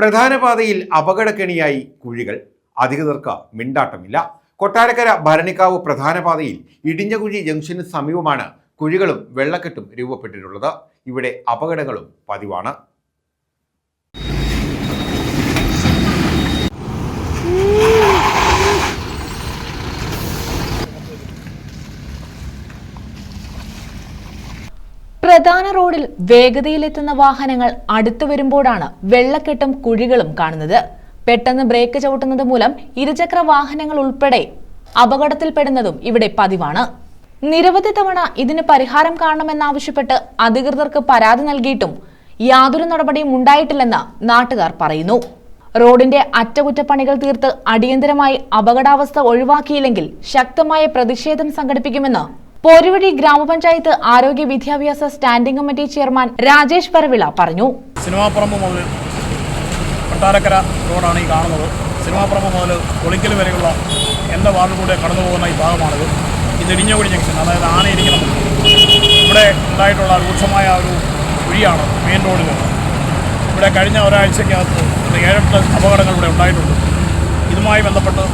പ്രധാന പാതയിൽ അപകടക്കെണിയായി കുഴികൾ. അധികൃതർക്ക് മിണ്ടാട്ടമില്ല. കൊട്ടാരക്കര ഭരണിക്കാവ് പ്രധാന പാതയിൽ ഇടിഞ്ഞകുഴി ജംഗ്ഷന് സമീപമാണ് കുഴികളും വെള്ളക്കെട്ടും രൂപപ്പെട്ടിട്ടുള്ളത്. ഇവിടെ അപകടങ്ങളും പതിവാണ്. പ്രധാന റോഡിൽ വേഗതയിലെത്തുന്ന വാഹനങ്ങൾ അടുത്തു വരുമ്പോഴാണ് വെള്ളക്കെട്ടും കുഴികളും കാണുന്നത്. പെട്ടെന്ന് ബ്രേക്ക് ചവിട്ടുന്നത് മൂലം ഇരുചക്ര വാഹനങ്ങൾ ഉൾപ്പെടെ അപകടത്തിൽപ്പെടുന്നതും ഇവിടെ പതിവാണ്. നിരവധി തവണ ഇതിന് പരിഹാരം കാണണമെന്നാവശ്യപ്പെട്ട് അധികൃതർക്ക് പരാതി നൽകിയിട്ടും യാതൊരു നടപടിയും ഉണ്ടായിട്ടില്ലെന്ന് നാട്ടുകാർ പറയുന്നു. റോഡിന്റെ അറ്റകുറ്റപ്പണികൾ തീർത്ത് അടിയന്തരമായി അപകടാവസ്ഥ ഒഴിവാക്കിയില്ലെങ്കിൽ ശക്തമായ പ്രതിഷേധം സംഘടിപ്പിക്കുമെന്ന് പോരുവഴി ഗ്രാമപഞ്ചായത്ത് ആരോഗ്യ വിദ്യാഭ്യാസ സ്റ്റാൻഡിംഗ് കമ്മിറ്റി ചെയർമാൻ രാജേഷ് പരവിള പറഞ്ഞു. സിനിമാപ്പറമ്പ് മുതൽ കൊട്ടാരക്കര റോഡാണ് ഈ കാണുന്നത്. സിനിമാപ്പറമ്പ് മുതൽ കൊളിക്കൽ വരെയുള്ള എൻ്റെ വാർഡിൽ കൂടെ കടന്നു പോകുന്ന ഈ ഭാഗമാണിത്. ഇത് ഇടിഞ്ഞകുഴി ജംഗ്ഷൻ, അതായത് ആനയിരിക്കണം. ഇവിടെ ഉണ്ടായിട്ടുള്ള രൂക്ഷമായ ഒരു കുഴിയാണ് മെയിൻ റോഡിൽ. ഇവിടെ കഴിഞ്ഞ ഒരാഴ്ചക്കകത്ത് 7-8 അപകടങ്ങൾ ഇവിടെ ഉണ്ടായിട്ടുണ്ട്. ഇതുമായി ബന്ധപ്പെട്ട്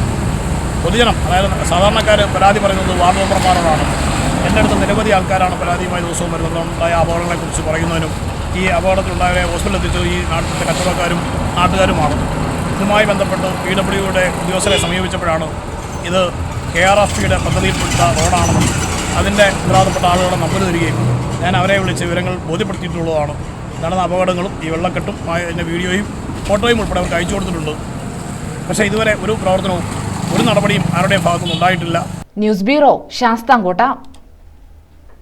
പൊതുജനം, അതായത് സാധാരണക്കാർ പരാതി പറയുന്നത് വാർഡ് മെമ്പർമാരോടാണ്. എൻ്റെ അടുത്ത് നിരവധി ആൾക്കാരാണ് പരാതിയുമായി ദിവസവും വരുന്നത്. ഉണ്ടായ അപകടങ്ങളെക്കുറിച്ച് പറയുന്നതിനും ഈ അപകടത്തിലുണ്ടായ ഹോസ്പിറ്റലിൽ എത്തിച്ചത് ഈ നാട്ടിലത്തെ കച്ചവടക്കാരും നാട്ടുകാരുമാണ്. ഇതുമായി ബന്ധപ്പെട്ട് PWയുടെ ഉദ്യോഗസ്ഥരെ സമീപിച്ചപ്പോഴാണ് ഇത് KRFയുടെ പദ്ധതിയിൽപ്പെട്ട റോഡാണെന്നും അതിൻ്റെ ഉത്തരവാദപ്പെട്ട ആളുകളെ നമ്പർ തരികയും ഞാൻ അവരെ വിളിച്ച് വിവരങ്ങൾ ബോധ്യപ്പെടുത്തിയിട്ടുള്ളതാണ്. നടന്ന അപകടങ്ങളും ഈ വെള്ളക്കെട്ടും അതിൻ്റെ വീഡിയോയും ഫോട്ടോയും ഉൾപ്പെടെ അവർക്ക് അയച്ചു കൊടുത്തിട്ടുണ്ട്. പക്ഷേ ഇതുവരെ ഒരു പ്രവർത്തനവും ഒരു നടപടിയും ആരുടെയും ഭാഗത്തുനിന്ന് ഉണ്ടായിട്ടില്ല. News bureau, Sasthamkotta.